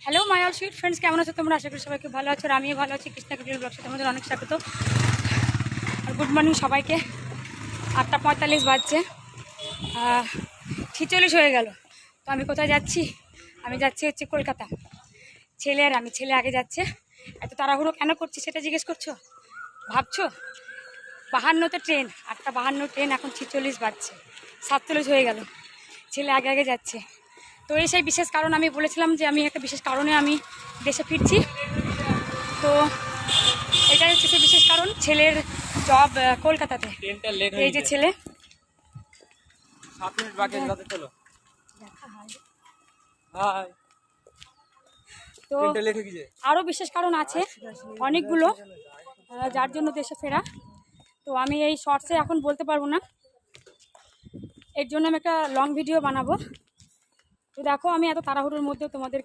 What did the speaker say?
Hello my all sweet friends, কেমন আছো তোমরা? আশা করি সবাইকে ভালো আছো আর আমিও ভালো আছি। কৃষ্ণা কুটির ব্লগসে তোমাদের অনেক স্বাগত আর গুড মর্নিং সবাইকে। 8:45 বাজছে, 46 হয়ে গেল। তো আমি কোথায় যাচ্ছি? আমি যাচ্ছি হচ্ছে কলকাতা। ছেলে আগে যাচ্ছে। এত তাড়াহুড়ো কেন করছি সেটা জিজ্ঞেস করছো? ভাবছো 52তে ট্রেন, 8:52 ট্রেন, এখন 46 বাজছে, 47 হয়ে গেল। ছেলে আগে আগে যাচ্ছে। তো এই সেই বিশেষ কারণ, আমি বলেছিলাম যে আমি একটা বিশেষ কারণে আমি দেশে ফিরছি। তো এটাই হচ্ছে সেই বিশেষ কারণ, ছেলের জব কলকাতাতে। এই যে ছেলে, তো আরও বিশেষ কারণ আছে অনেকগুলো, যার জন্য দেশে ফেরা। তো আমি এই শর্টসে এখন বলতে পারবো না, এর জন্য আমি একটা লং ভিডিও বানাবো। তো দেখো আমি এত তাড়াহুড়োর মধ্যেও তোমাদের